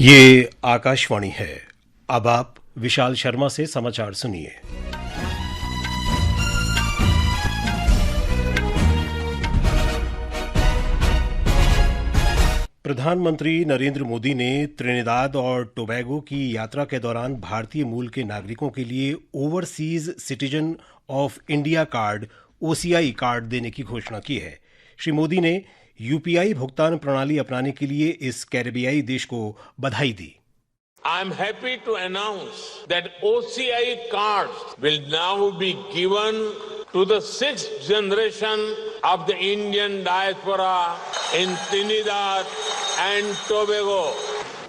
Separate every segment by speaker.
Speaker 1: ये आकाशवाणी है। अब आप विशाल शर्मा से समाचार सुनिए। प्रधानमंत्री नरेंद्र मोदी ने त्रिनिदाद और टोबैगो की यात्रा के दौरान भारतीय मूल के नागरिकों के लिए overseas citizen of India card OCI card देने की घोषणा की है। श्री मोदी ने यूपीआई भुगतान प्रणाली अपनाने के लिए इस कैरेबियाई देश को बधाई दी।
Speaker 2: I am happy to announce that OCI cards will now be given to the sixth generation of the Indian diaspora in Trinidad and Tobago.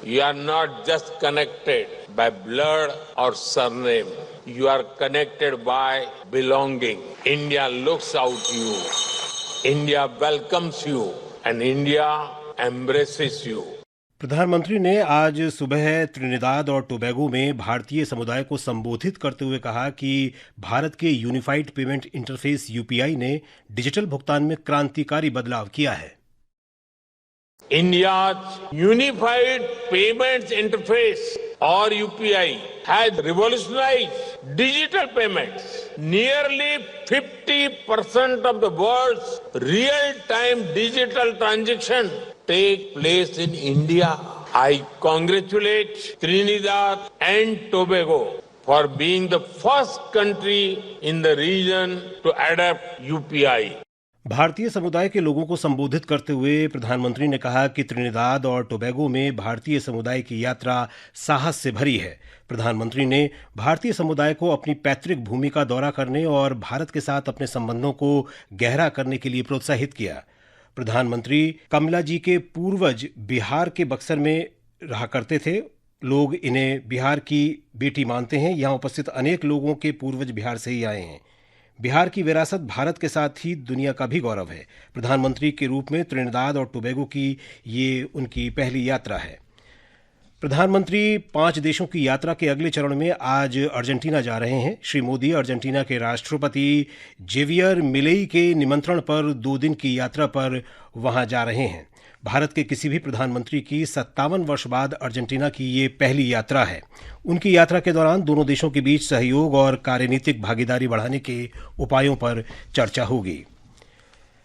Speaker 2: You are not just connected by blood or surname. You are connected by belonging. India looks out you. India welcomes you and India embraces you.
Speaker 1: प्रधानमंत्री ने आज सुबह Trinidad और Tobago में भारतीय समुदाय को संबोधित करते हुए कहा कि भारत के यूनिफाइड पेमेंट इंटरफेस यूपीआई ने डिजिटल भुगतान में क्रांतिकारी बदलाव किया है।
Speaker 2: India's unified payments interface or UPI has revolutionized digital payments. Nearly 50% of the world's real-time digital transactions take place in India. I congratulate Trinidad and Tobago for being the first country in the region to adopt UPI.
Speaker 1: भारतीय समुदाय के लोगों को संबोधित करते हुए प्रधानमंत्री ने कहा कि त्रिनिदाद और टोबैगो में भारतीय समुदाय की यात्रा साहस से भरी है। प्रधानमंत्री ने भारतीय समुदाय को अपनी पैतृक भूमि का दौरा करने और भारत के साथ अपने संबंधों को गहरा करने के लिए प्रोत्साहित किया। प्रधानमंत्री कमला जी के पूर्वज बिहार के बक्सर में रहा करते थे। लोग इन्हें बिहार की बेटी मानते हैं। यहाँ उपस्थित अनेक लोगों के पूर्वज बिहार से ही आए हैं। बिहार की विरासत भारत के साथ ही दुनिया का भी गौरव है। प्रधानमंत्री के रूप में त्रिनिदाद और टोबैगो की ये उनकी पहली यात्रा है। प्रधानमंत्री 5 देशों की यात्रा के अगले चरण में आज अर्जेंटीना जा रहे हैं। श्री मोदी अर्जेंटीना के राष्ट्रपति जेवियर मिलेई के निमंत्रण पर 2 दिन की यात्रा पर वहां जा रहे हैं। भारत के किसी भी प्रधानमंत्री की 57 वर्ष बाद अर्जेंटीना की ये पहली यात्रा है। उनकी यात्रा के दौरान दोनों देशों के बीच सहयोग और कार्यनीतिक भागीदारी बढ़ाने के उपायों पर चर्चा होगी।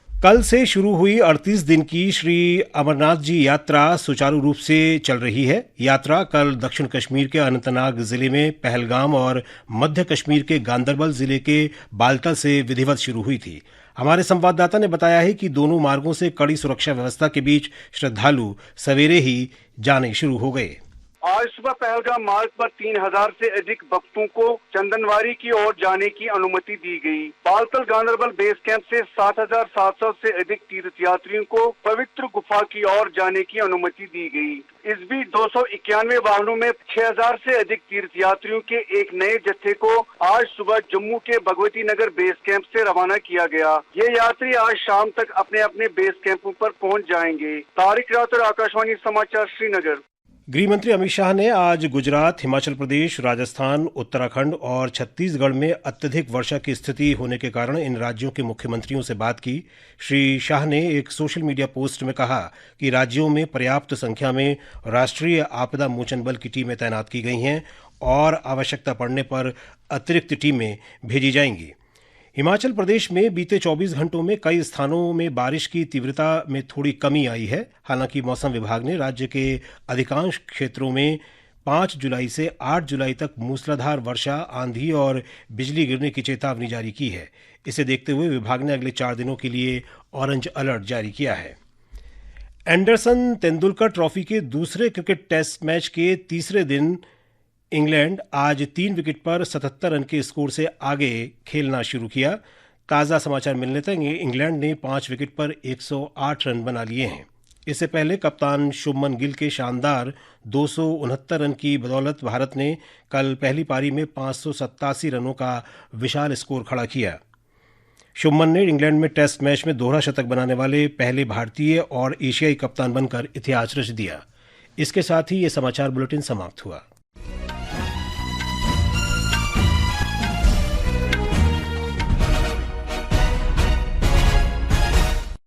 Speaker 1: कल से शुरू हुई 38 दिन की श्री अमरनाथ जी यात्रा सुचारू रूप से चल रही है। यात्रा कल दक्षिण कश्मीर के अनंतनाग जिले में पहलगाम और मध्य कश्मीर के गांदरबल जिले के बालतल से विधिवत शुरू हुई थी। हमारे संवाददाता ने बताया है कि दोनों मार्गों से कड़ी सुरक्षा व्यवस्था के बीच श्रद्धालु सवेरे ही जाने शुरू हो गए।
Speaker 3: आज सुबह पहलगाम मार्ग पर 3000 से अधिक भक्तों को चंदनवारी की ओर जाने की अनुमति दी गई। बालतल गांदरबल बेस कैंप से 7700 से अधिक तीर्थयात्रियों को पवित्र गुफा की ओर जाने की अनुमति दी गई। इस बीच 291 वाहनों में 6000 से अधिक तीर्थयात्रियों के एक नए जत्थे को आज सुबह जम्मू के भगवती नगर बेस कैंप से रवाना किया गया। ये यात्री आज शाम तक अपने अपने बेस कैंपों पर पहुंच जाएंगे। तारिक राठौर, आकाशवाणी समाचार, श्रीनगर।
Speaker 1: गृह मंत्री अमित शाह ने आज गुजरात, हिमाचल प्रदेश, राजस्थान, उत्तराखंड और छत्तीसगढ़ में अत्यधिक वर्षा की स्थिति होने के कारण इन राज्यों के मुख्यमंत्रियों से बात की। श्री शाह ने एक सोशल मीडिया पोस्ट में कहा कि राज्यों में पर्याप्त संख्या में राष्ट्रीय आपदा मोचन बल की टीमें तैनात की गई हैं और आवश्यकता पड़ने पर अतिरिक्त टीमें भेजी जाएंगी। हिमाचल प्रदेश में बीते 24 घंटों में कई स्थानों में बारिश की तीव्रता में थोड़ी कमी आई है। हालांकि मौसम विभाग ने राज्य के अधिकांश क्षेत्रों में 5 जुलाई से 8 जुलाई तक मूसलाधार वर्षा, आंधी और बिजली गिरने की चेतावनी जारी की है। इसे देखते हुए विभाग ने अगले 4 दिनों के लिए ऑरेंज अलर्ट जारी किया है। एंडरसन तेंदुलकर ट्रॉफी के दूसरे क्रिकेट टेस्ट मैच के तीसरे दिन इंग्लैंड आज 3 विकेट पर 77 रन के स्कोर से आगे खेलना शुरू किया। ताज़ा समाचार मिलने तक इंग्लैंड ने 5 विकेट पर 108 रन बना लिए हैं। इससे पहले कप्तान शुभमन गिल के शानदार 269 रन की बदौलत भारत ने कल पहली पारी में 587 रनों का विशाल स्कोर खड़ा किया। शुभमन ने इंग्लैंड में टेस्ट मैच में दोहरा शतक बनाने वाले पहले भारतीय और एशियाई कप्तान बनकर इतिहास रच दिया। इसके साथ ही ये समाचार बुलेटिन समाप्त हुआ।